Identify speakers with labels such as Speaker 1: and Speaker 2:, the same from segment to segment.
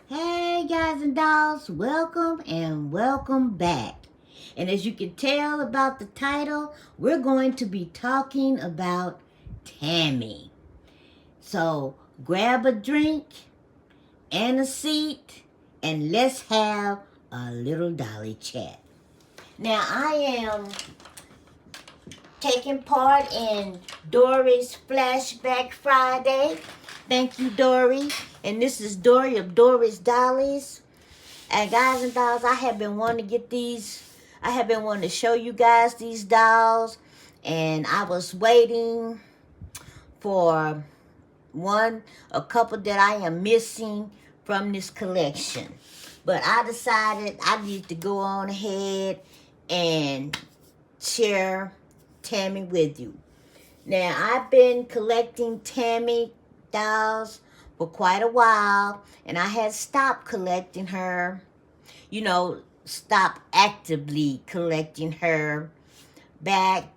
Speaker 1: Hey guys and dolls, welcome and welcome back. And as you can tell about the title, we're going to be talking about Tammy. So grab a drink and a seat and let's have a little dolly chat. Now I am taking part in Dorie's Flashback Friday. Thank you, Dorie. And this is Dorie of DoriesDollies. And guys and dolls, I have been wanting to get these. I have been wanting to show you guys these dolls. And I was waiting for a couple that I am missing from this collection. But I decided I need to go on ahead and share Tammy with you. Now, I've been collecting Tammy dolls for quite a while, and I had stopped collecting her, stopped actively collecting her back,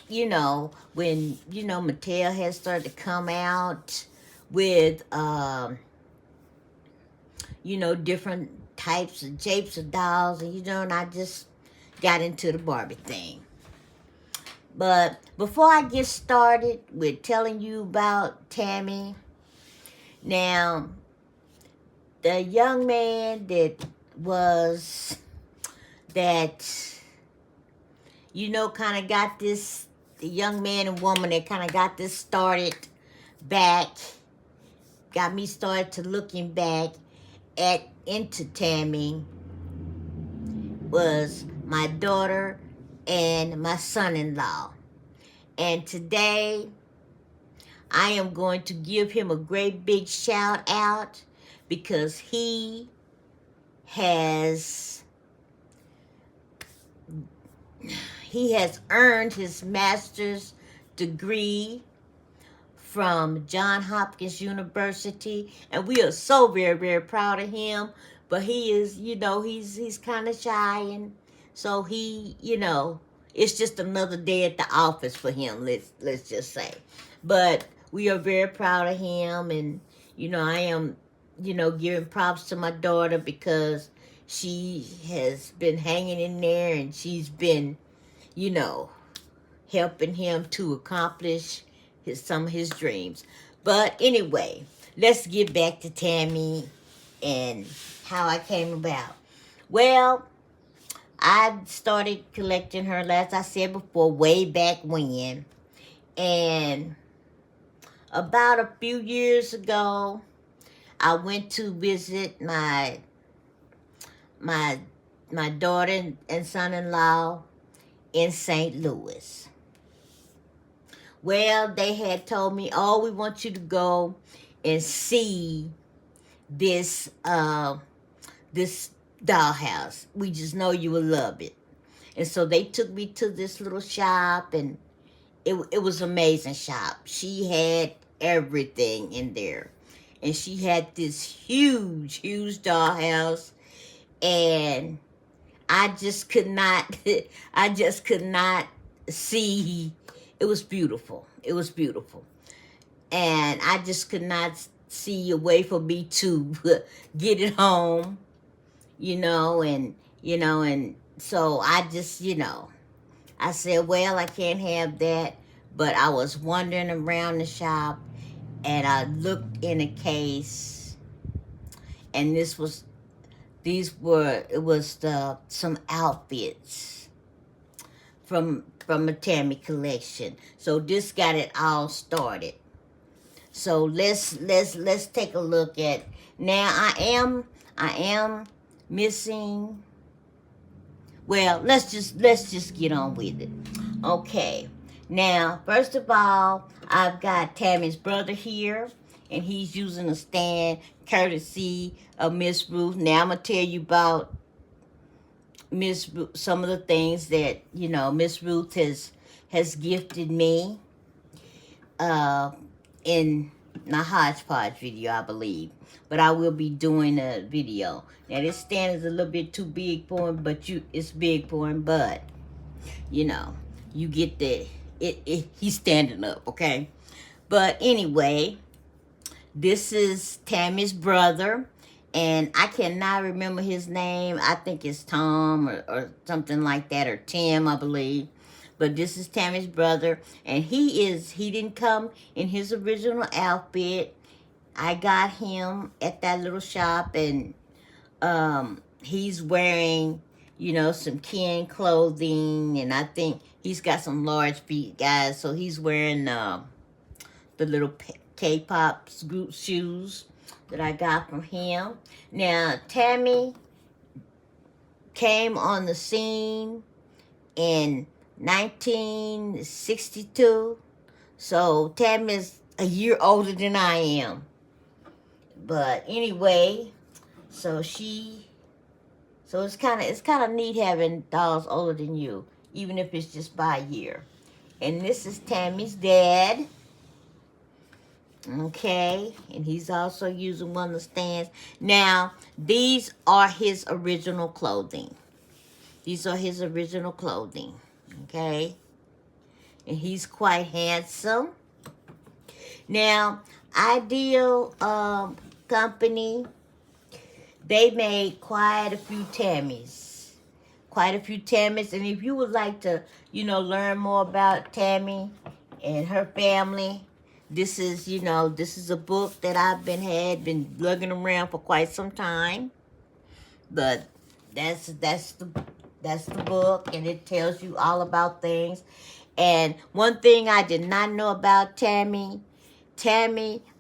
Speaker 1: when, Mattel had started to come out with, different types and shapes of dolls, and I just got into the Barbie thing. But before I get started with telling you about Tammy, now, the young man that kind of got this, the young man and woman that kind of got this started back, got me started to looking back into Tammy, was my daughter and my son-in-law. And today, I am going to give him a great big shout out because he has earned his master's degree from Johns Hopkins University, and we are so very, very proud of him. But he is, he's kind of shy, and so he, it's just another day at the office for him. Let's just say, but we are very proud of him, and I am, giving props to my daughter because she has been hanging in there, and she's been, helping him to accomplish some of his dreams. But anyway, let's get back to Tammy and how I came about. Well, I started collecting her, as I said before, way back when. And about a few years ago, I went to visit my daughter and son-in-law in St. Louis. Well, they had told me, "Oh, we want you to go and see this this dollhouse. We just know you will love it." And so they took me to this little shop, and it was an amazing shop. She had everything in there. And she had this huge, huge dollhouse. And I just could not see. It was beautiful. It was beautiful. And I just could not see a way for me to get it home, and so I just, I said, well, I can't have that. But I was wandering around the shop, and I looked in a case, and some outfits from a Tammy collection. So this got it all started. So let's take a look at. Now I am missing. Well, let's just get on with it. Okay. Now, first of all, I've got Tammy's brother here, and he's using a stand courtesy of Miss Ruth. Now I'm gonna tell you about Miss Ruth, some of the things that Miss Ruth has gifted me in my hodgepodge video, I believe. But I will be doing a video. Now this stand is a little bit too big for him, but it's big for him. But you get the he's standing up, okay? But anyway, this is Tammy's brother, And I cannot remember his name. I think it's Tom or something like that, or Tim, I believe. But this is Tammy's brother, and he didn't come in his original outfit. I got him at that little shop, and he's wearing, you know, some Ken clothing, and I think he's got some large feet, guys. So he's wearing the little K-pop group shoes that I got from him. Now, Tammy came on the scene in 1962. So Tammy's a year older than I am. But anyway, so it's kind of neat having dolls older than you, even if it's just by a year. And this is Tammy's dad. Okay, and he's also using one of the stands. Now, these are his original clothing. These are his original clothing. Okay, and he's quite handsome. Now, Ideal Company, they made quite a few Tammys. Quite a few Tammys. And if you would like to, you know, learn more about Tammy and her family, this is a book that I've been lugging around for quite some time. But that's the book, and it tells you all about things. And one thing I did not know about Tammy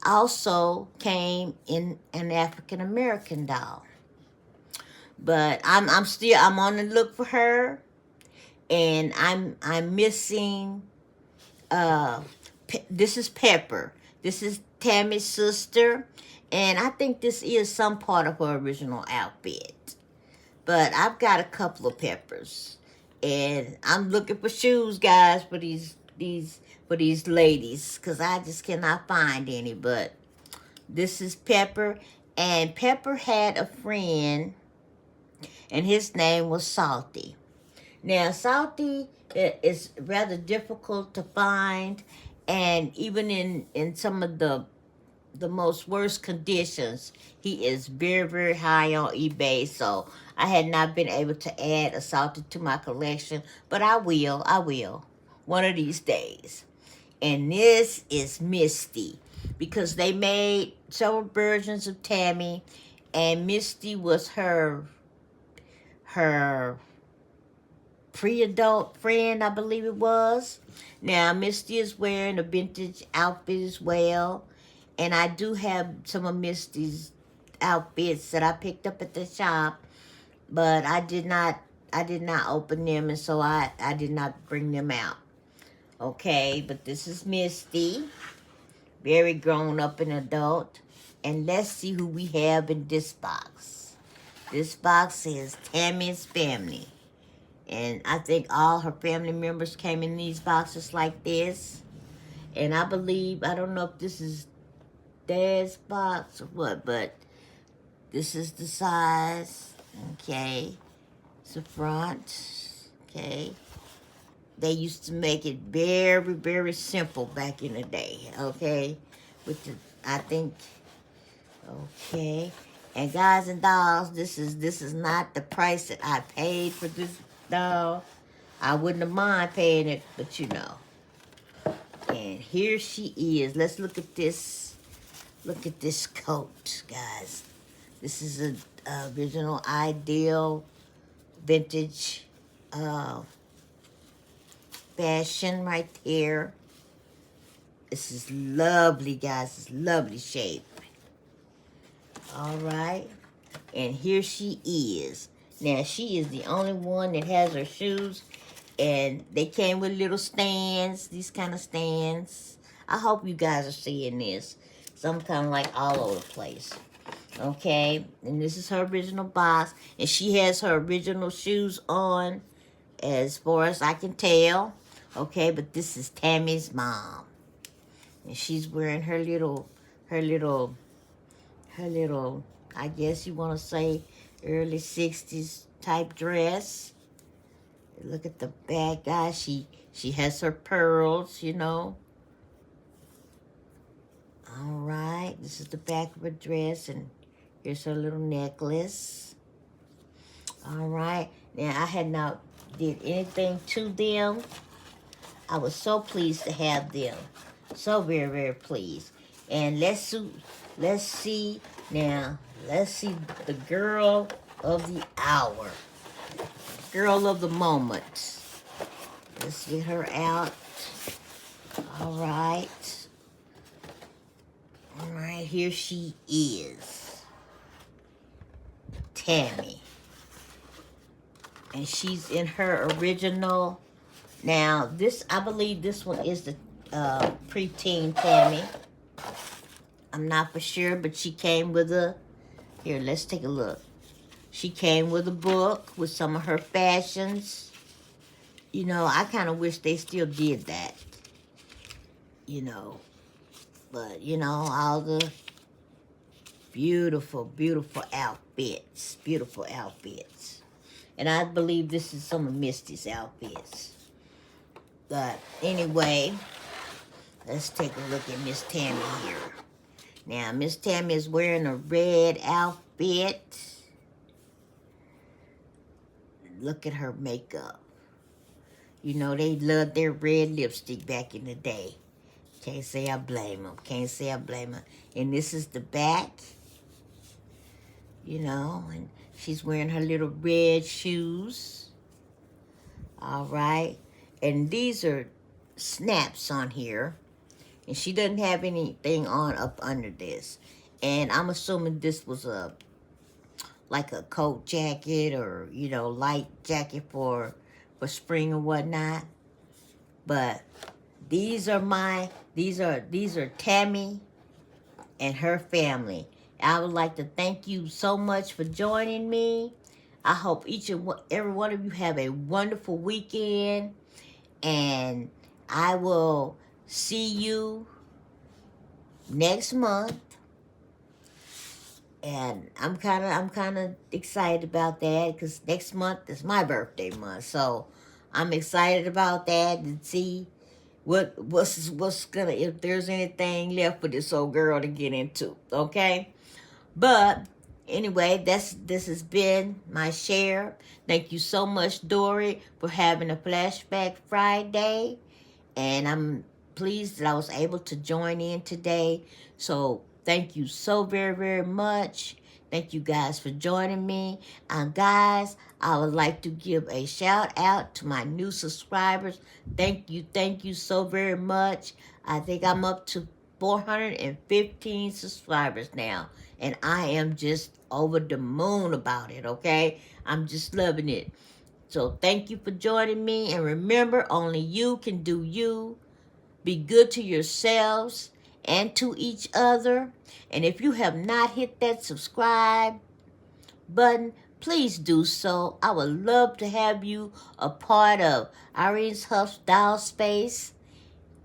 Speaker 1: also came in an African American doll. But I'm on the look for her, and I'm missing. This is Pepper. This is Tammy's sister, and I think this is some part of her original outfit. But I've got a couple of Peppers, and I'm looking for shoes, guys, for these ladies, because I just cannot find any. But this is Pepper, and Pepper had a friend, and his name was Salty. Now, Salty is rather difficult to find, and even in some of the most worst conditions, he is very, very high on eBay. So I had not been able to add a Salty to my collection, but I will one of these days. And this is Misty, because they made several versions of Tammy, and Misty was her pre-adult friend, I believe it was. Now, Misty is wearing a vintage outfit as well. And I do have some of Misty's outfits that I picked up at the shop. But I did not open them, and so I did not bring them out. Okay, but this is Misty. Very grown up and adult. And let's see who we have in this box. This box is Tammy's family. And I think all her family members came in these boxes like this. And I don't know if this is Dad's box or what, but this is the size. Okay. It's the front. Okay. They used to make it very, very simple back in the day. Okay. Okay. And guys and dolls, this is not the price that I paid for this doll. I wouldn't have mind paying it, but you know. And here she is. Let's look at this. Look at this coat, guys. This is an original Ideal vintage fashion right here. This is lovely, guys. It's lovely shape. All right. And here she is. Now, she is the only one that has her shoes. And they came with little stands. These kind of stands. I hope you guys are seeing this. So I'm kind of like all over the place. Okay. And this is her original box. And she has her original shoes on, as far as I can tell. Okay. But this is Tammy's mom. And she's wearing her little, I guess you want to say, early 60s type dress. Look at the back, guys. She has her pearls, you know. All right. This is the back of her dress, and Here's her little necklace. All right. Now, I had not did anything to them. I was so pleased to have them. So very, very pleased. And let's see now. Let's see the girl of the hour. Girl of the moment. Let's get her out. All right. All right, here she is. Tammy. And she's in her original. Now, this, I believe this one is the preteen Tammy. I'm not for sure, but she came with a, here, let's take a look. She came with a book with some of her fashions. You know, I kind of wish they still did that. You know, but, you know, all the beautiful, beautiful outfits. Beautiful outfits. And I believe this is some of Misty's outfits. But anyway, let's take a look at Miss Tammy here. Now, Miss Tammy is wearing a red outfit. Look at her makeup. You know, they loved their red lipstick back in the day. Can't say I blame them. Can't say I blame them. And this is the back. You know, and she's wearing her little red shoes. All right. And these are snaps on here. And she doesn't have anything on up under this. And I'm assuming this was like a coat jacket or, you know, light jacket for spring or whatnot. But these are Tammy and her family. I would like to thank you so much for joining me. I hope each and every one of you have a wonderful weekend. And I will see you next month. And I'm kind of excited about that because next month is my birthday month. So I'm excited about that and see what's gonna, if there's anything left for this old girl to get into. Okay? But anyway, this has been my share. Thank you so much, Dorie, for having a Flashback Friday. And I'm pleased that I was able to join in today. So thank you so very, very much. Thank you guys for joining me. Guys, I would like to give a shout out to my new subscribers. Thank you so very much. I think I'm up to 415 subscribers now. And I am just over the moon about it, okay? I'm just loving it. So thank you for joining me. And remember, only you can do you. Be good to yourselves and to each other. And if you have not hit that subscribe button, please do so. I would love to have you a part of Irene's Huff's Doll Space.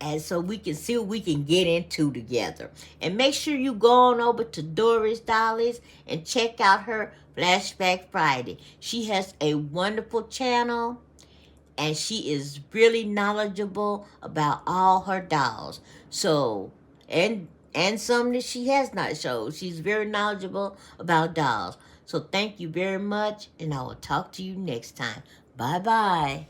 Speaker 1: And so we can see what we can get into together. And make sure you go on over to DoriesDollies and check out her Flashback Friday. She has a wonderful channel. And she is really knowledgeable about all her dolls. So, and some that she has not showed. She's very knowledgeable about dolls. So thank you very much. And I will talk to you next time. Bye-bye.